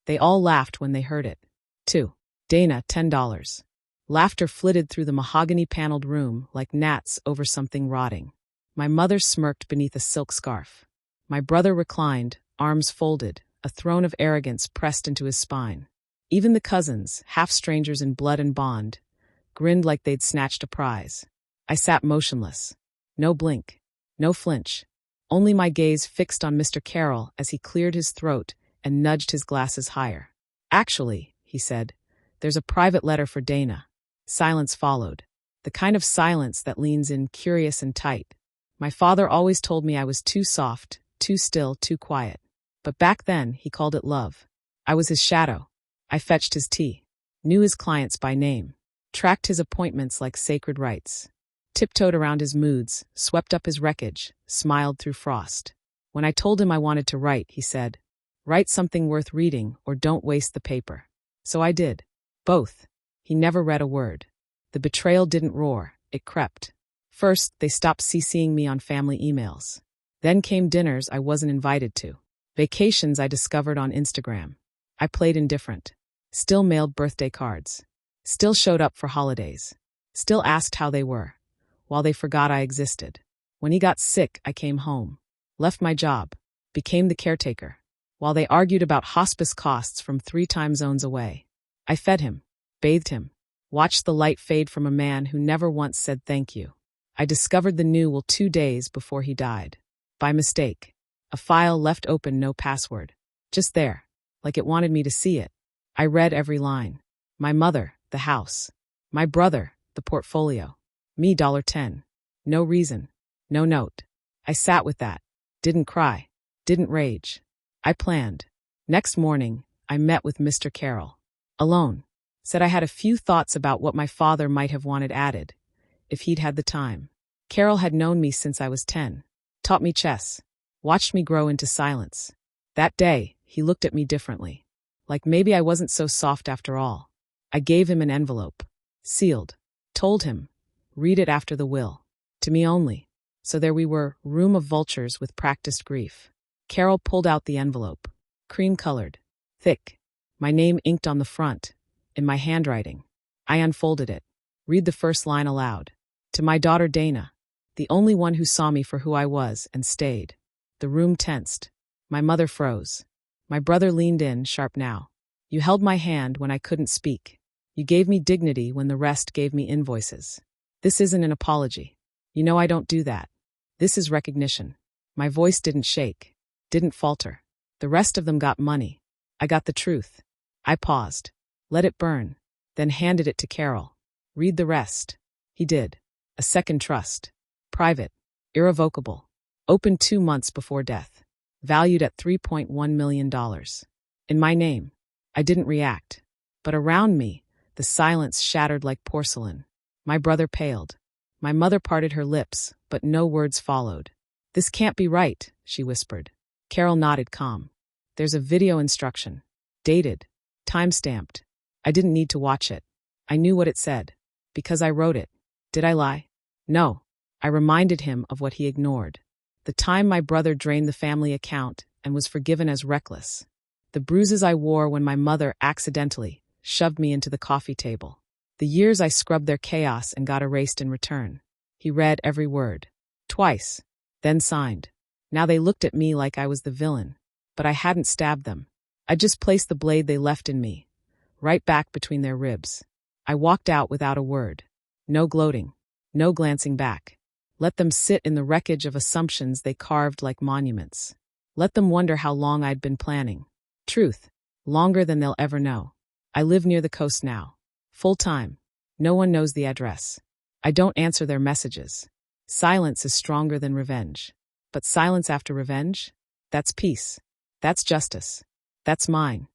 They all laughed when they heard it. 2. Dana, $10. Laughter flitted through the mahogany-paneled room like gnats over something rotting. My mother smirked beneath a silk scarf. My brother reclined, arms folded, a throne of arrogance pressed into his spine. Even the cousins, half strangers in blood and bond, grinned like they'd snatched a prize. I sat motionless. No blink. No flinch. Only my gaze fixed on Mr. Carroll as he cleared his throat and nudged his glasses higher. "Actually," he said, "there's a private letter for Dana." Silence followed. The kind of silence that leans in curious and tight. My father always told me I was too soft, too still, too quiet. But back then, he called it love. I was his shadow. I fetched his tea, knew his clients by name, tracked his appointments like sacred rites, tiptoed around his moods, swept up his wreckage, smiled through frost. When I told him I wanted to write, he said, "Write something worth reading or don't waste the paper." So I did. Both. He never read a word. The betrayal didn't roar, it crept. First, they stopped CCing me on family emails. Then came dinners I wasn't invited to. Vacations I discovered on Instagram. I played indifferent. Still mailed birthday cards. Still showed up for holidays. Still asked how they were, while they forgot I existed. When he got sick, I came home. Left my job. Became the caretaker. While they argued about hospice costs from 3 time zones away. I fed him. Bathed him. Watched the light fade from a man who never once said thank you. I discovered the new 2 days before he died. By mistake. A file left open, no password. Just there, like it wanted me to see it. I read every line. My mother, the house. My brother, the portfolio. Me, $10. No reason. No note. I sat with that. Didn't cry. Didn't rage. I planned. Next morning, I met with Mr. Carroll. Alone. Said I had a few thoughts about what my father might have wanted added, if he'd had the time. Carroll had known me since I was 10. Taught me chess. Watched me grow into silence. That day, he looked at me differently. Like maybe I wasn't so soft after all. I gave him an envelope. Sealed. Told him, read it after the will. To me only. So there we were, room of vultures with practiced grief. Carroll pulled out the envelope. Cream-colored. Thick. My name inked on the front. In my handwriting. I unfolded it. Read the first line aloud. To my daughter Dana. The only one who saw me for who I was and stayed. The room tensed. My mother froze. My brother leaned in, sharp now. You held my hand when I couldn't speak. You gave me dignity when the rest gave me invoices. This isn't an apology. You know I don't do that. This is recognition. My voice didn't shake. Didn't falter. The rest of them got money. I got the truth. I paused. Let it burn. Then handed it to Carroll. Read the rest. He did. A second trust. Private. Irrevocable. Opened 2 months before death. Valued at $3.1 million. In my name. I didn't react. But around me, the silence shattered like porcelain. My brother paled. My mother parted her lips, but no words followed. This can't be right, she whispered. Carroll nodded calm. There's a video instruction. Dated. Time-stamped. I didn't need to watch it. I knew what it said. Because I wrote it. Did I lie? No. I reminded him of what he ignored. The time my brother drained the family account and was forgiven as reckless. The bruises I wore when my mother accidentally shoved me into the coffee table. The years I scrubbed their chaos and got erased in return. He read every word. Twice. Then signed. Now they looked at me like I was the villain. But I hadn't stabbed them. I just placed the blade they left in me. Right back between their ribs. I walked out without a word. No gloating. No glancing back. Let them sit in the wreckage of assumptions they carved like monuments. Let them wonder how long I'd been planning. Truth. Longer than they'll ever know. I live near the coast now. Full time. No one knows the address. I don't answer their messages. Silence is stronger than revenge. But silence after revenge? That's peace. That's justice. That's mine.